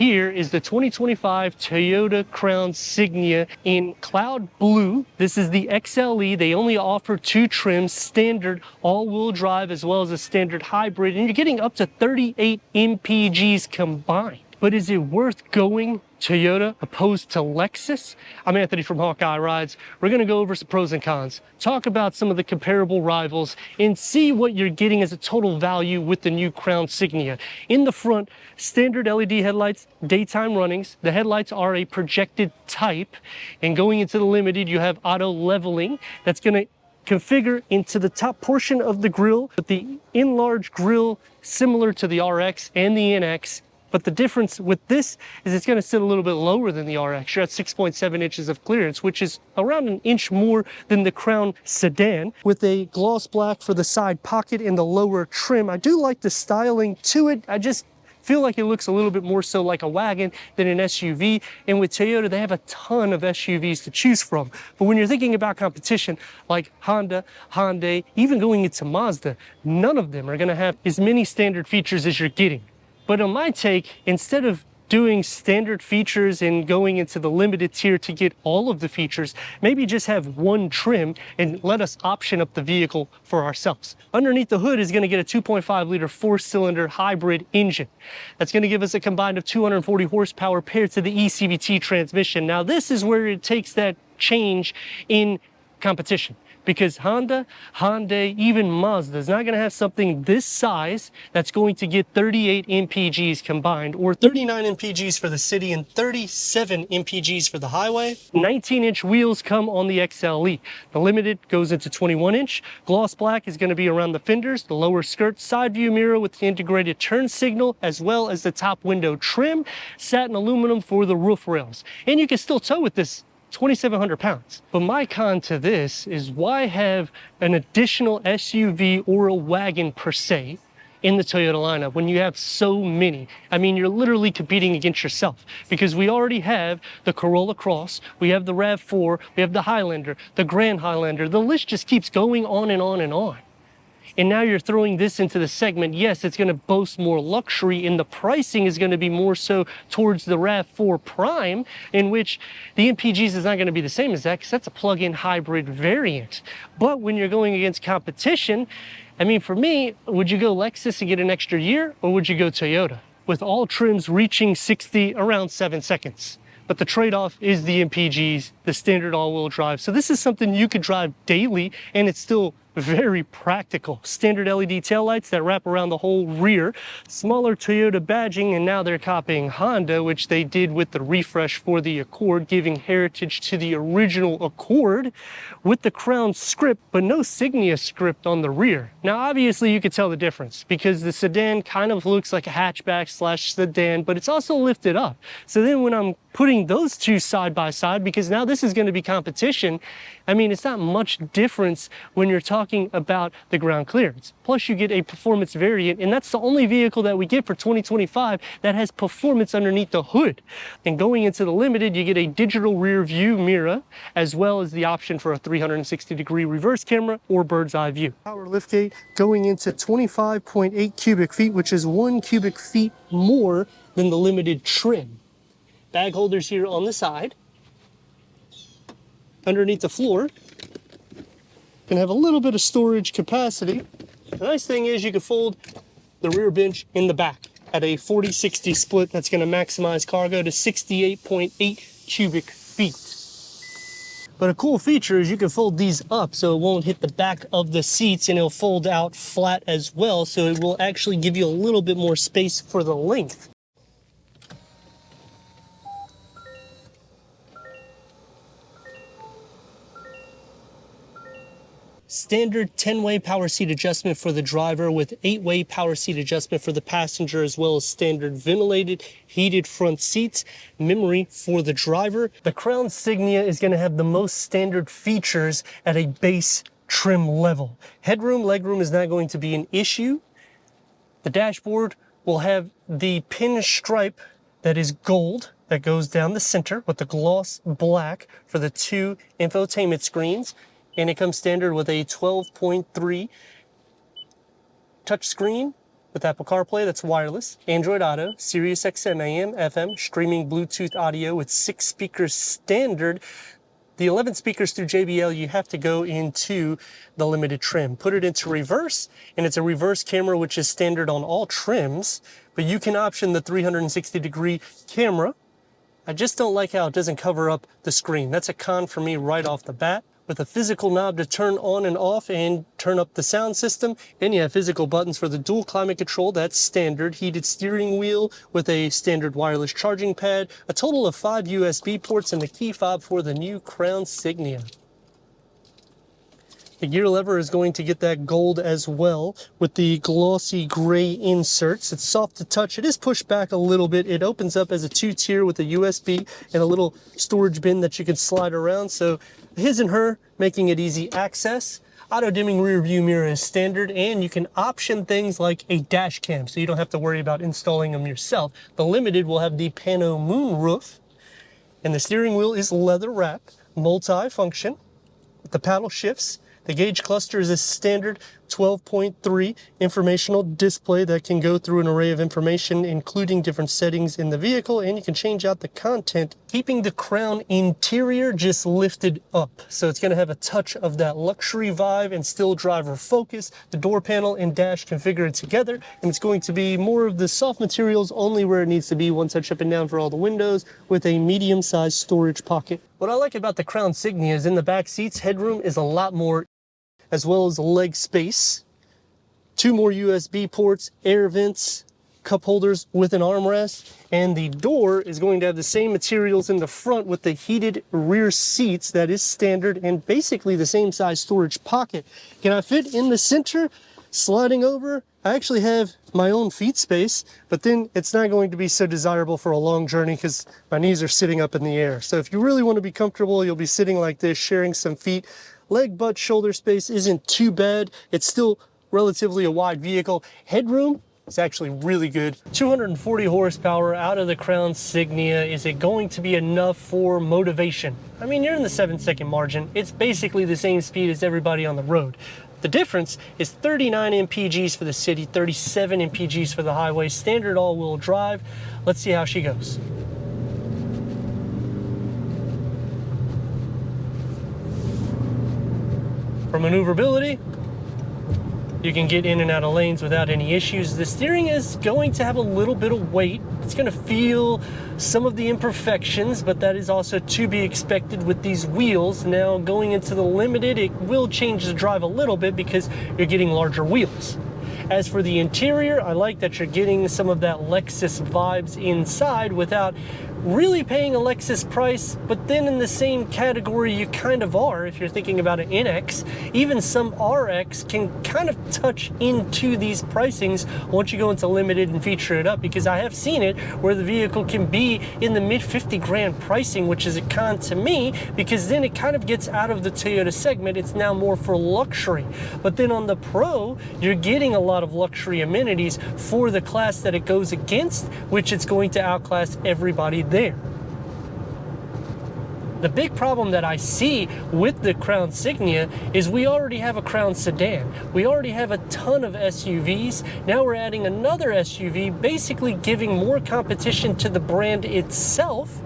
here is the 2025 Toyota Crown Signia in cloud blue. This is the XLE. They only offer two trims, standard all-wheel drive as well as a standard hybrid, and you're getting up to 38 mpgs combined. But is it worth going Toyota opposed to Lexus? I'm Anthony from Hawkeye Rides. We're going to go over some pros and cons, talk about some of the comparable rivals, and see what you're getting as a total value with the new Crown Signia. In the front, standard LED headlights, daytime runnings. The headlights are a projected type, and going into the Limited, you have auto leveling. That's going to configure into the top portion of the grille, with the enlarged grille similar to the RX and the NX. But the difference with this is it's going to sit a little bit lower than the RX. You're at 6.7 inches of clearance, which is around an inch more than the Crown Sedan, with a gloss black for the side pocket and the lower trim. I do like the styling to it. I just feel like it looks a little bit more so like a wagon than an SUV. And with Toyota, they have a ton of SUVs to choose from. But when you're thinking about competition like Honda, Hyundai, even going into Mazda, none of them are going to have as many standard features as you're getting. But on my take, instead of doing standard features and going into the limited tier to get all of the features, maybe just have one trim and let us option up the vehicle for ourselves. Underneath the hood is going to get a 2.5 liter four-cylinder hybrid engine. That's going to give us a combined of 240 horsepower paired to the eCVT transmission. Now this is where it takes that change in competition, because Honda, Hyundai, even Mazda is not going to have something this size that's going to get 38 mpgs combined, or 39 mpgs for the city and 37 mpgs for the highway. 19-inch wheels come on the XLE. The Limited goes into 21-inch. Gloss black is going to be around the fenders, the lower skirt, side view mirror with the integrated turn signal, as well as the top window trim, satin aluminum for the roof rails. And you can still tow with this 2,700 pounds. But my con to this is, why have an additional SUV or a wagon per se in the Toyota lineup when you have so many? I mean, you're literally competing against yourself, because we already have the Corolla Cross, we have the RAV4, we have the Highlander, the Grand Highlander. The list just keeps going on and on and on. And now you're throwing this into the segment. Yes, it's going to boast more luxury, and the pricing is going to be more so towards the RAV4 Prime, in which the MPGs is not going to be the same as that, because that's a plug-in hybrid variant. But when you're going against competition, I mean, for me, would you go Lexus and get an extra year, or would you go Toyota? With all trims reaching 60 around 7 seconds. But the trade-off is the MPGs, the standard all-wheel drive. So this is something you could drive daily, and it's still very practical. Standard LED taillights that wrap around the whole rear, smaller Toyota badging, and now they're copying Honda, which they did with the refresh for the Accord, giving heritage to the original Accord with the Crown script, but no Signia script on the rear. Now, obviously, you could tell the difference, because the sedan kind of looks like a hatchback slash sedan, but it's also lifted up. So then when I'm putting those two side by side, because now this is going to be competition, I mean, it's not much difference when you're talking about the ground clearance. Plus, you get a performance variant, and that's the only vehicle that we get for 2025 that has performance underneath the hood. And going into the Limited, you get a digital rear view mirror, as well as the option for a 360-degree reverse camera or bird's eye view. Power liftgate going into 25.8 cubic feet, which is 1 cubic feet more than the Limited trim. Bag holders here on the side. Underneath the floor, can have a little bit of storage capacity. The nice thing is you can fold the rear bench in the back at a 40-60 split. That's going to maximize cargo to 68.8 cubic feet. But a cool feature is you can fold these up so it won't hit the back of the seats, and it'll fold out flat as well, so it will actually give you a little bit more space for the length. Standard 10-way power seat adjustment for the driver, with 8-way power seat adjustment for the passenger, as well as standard ventilated, heated front seats, memory for the driver. The Crown Signia is going to have the most standard features at a base trim level. Headroom, legroom is not going to be an issue. The dashboard will have the pinstripe that is gold that goes down the center, with the gloss black for the two infotainment screens. And it comes standard with a 12.3 touchscreen with Apple CarPlay that's wireless, Android Auto, Sirius XM AM, FM, streaming Bluetooth audio with 6 speakers standard. The 11 speakers through JBL, you have to go into the limited trim. Put it into reverse, and it's a reverse camera, which is standard on all trims, but you can option the 360-degree camera. I just don't like how it doesn't cover up the screen. That's a con for me right off the bat. With a physical knob to turn on and off and turn up the sound system. And you have physical buttons for the dual climate control. That's standard. Heated steering wheel with a standard wireless charging pad. A total of 5 USB ports and the key fob for the new Crown Signia. The gear lever is going to get that gold as well with the glossy gray inserts. It's soft to touch. It is pushed back a little bit. It opens up as a 2-tier with a USB and a little storage bin that you can slide around. So his and her, making it easy access. Auto dimming rear view mirror is standard, and you can option things like a dash cam, so you don't have to worry about installing them yourself. The limited will have the pano moon roof, and the steering wheel is leather wrap, multi-function. The paddle shifts. The gauge cluster is a standard 12.3 informational display that can go through an array of information, including different settings in the vehicle, and you can change out the content, keeping the Crown interior just lifted up. So it's going to have a touch of that luxury vibe and still driver focus. The door panel and dash configured together, and it's going to be more of the soft materials only where it needs to be, one touch up and down for all the windows, with a medium-sized storage pocket. What I like about the Crown Signia is in the back seats, headroom is a lot more, as well as leg space. 2 more USB ports, air vents, cup holders with an armrest, and the door is going to have the same materials in the front with the heated rear seats. That is standard, and basically the same size storage pocket. Can I fit in the center? Sliding over, I actually have my own feet space, but then it's not going to be so desirable for a long journey because my knees are sitting up in the air. So if you really want to be comfortable, you'll be sitting like this, sharing some feet. Leg, butt, shoulder space isn't too bad. It's still relatively a wide vehicle. Headroom is actually really good. 240 horsepower out of the Crown Signia. Is it going to be enough for motivation? I mean, you're in the 7-second margin. It's basically the same speed as everybody on the road. The difference is 39 mpgs for the city, 37 mpgs for the highway, standard all-wheel drive. Let's see how she goes. For maneuverability, you can get in and out of lanes without any issues. The steering is going to have a little bit of weight. It's going to feel some of the imperfections, but that is also to be expected with these wheels. Now, going into the limited, it will change the drive a little bit because you're getting larger wheels. As for the interior, I like that you're getting some of that Lexus vibes inside without really paying a Lexus price, but then in the same category you kind of are if you're thinking about an NX. Even some RX can kind of touch into these pricings once you go into limited and feature it up, because I have seen it where the vehicle can be in the mid 50 grand pricing, which is a con to me because then it kind of gets out of the Toyota segment. It's now more for luxury. But then on the Pro, you're getting a lot of luxury amenities for the class that it goes against, which it's going to outclass everybody there. The big problem that I see with the Crown Signia is we already have a Crown Sedan. We already have a ton of SUVs. Now we're adding another SUV, basically giving more competition to the brand itself.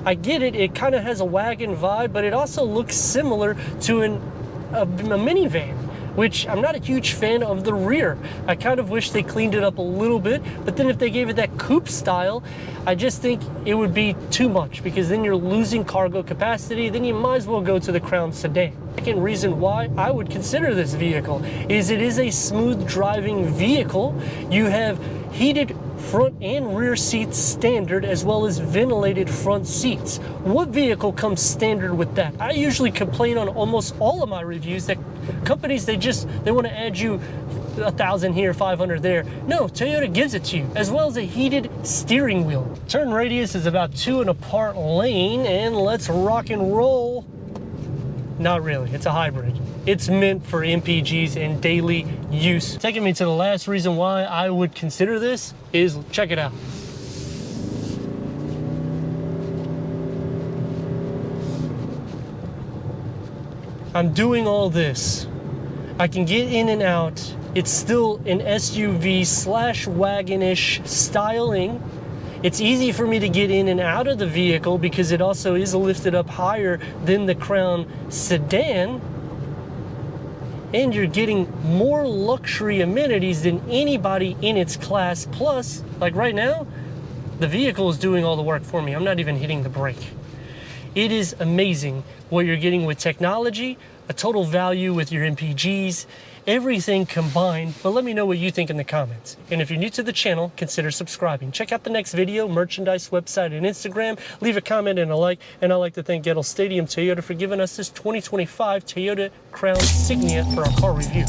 I get it, it kind of has a wagon vibe, but it also looks similar to a minivan, which I'm not a huge fan of the rear. I kind of wish they cleaned it up a little bit, but then if they gave it that coupe style, I just think it would be too much, because then you're losing cargo capacity. Then you might as well go to the Crown Sedan. Second reason why I would consider this vehicle is it is a smooth driving vehicle. You have heated front and rear seats standard, as well as ventilated front seats. What vehicle comes standard with that? I usually complain on almost all of my reviews that companies, they want to add you 1,000 here, 500 there. No, Toyota gives it to you, as well as a heated steering wheel. Turn radius is about 2 and a part lane, and let's rock and roll. Not really, it's a hybrid. It's meant for MPGs and daily use. Taking me to the last reason why I would consider this is, check it out. I'm doing all this. I can get in and out It's still an SUV slash wagonish styling. It's easy for me to get in and out of the vehicle because it also is lifted up higher than the Crown Sedan. And you're getting more luxury amenities than anybody in its class. Plus, like right now, the vehicle is doing all the work for me. I'm not even hitting the brake. It is amazing what you're getting with technology, a total value with your MPGs, everything combined. But let me know what you think in the comments. And if you're new to the channel, consider subscribing. Check out the next video, merchandise, website, and Instagram. Leave a comment and a like. And I'd like to thank Gettle Stadium Toyota for giving us this 2025 Toyota Crown Signia for our car review.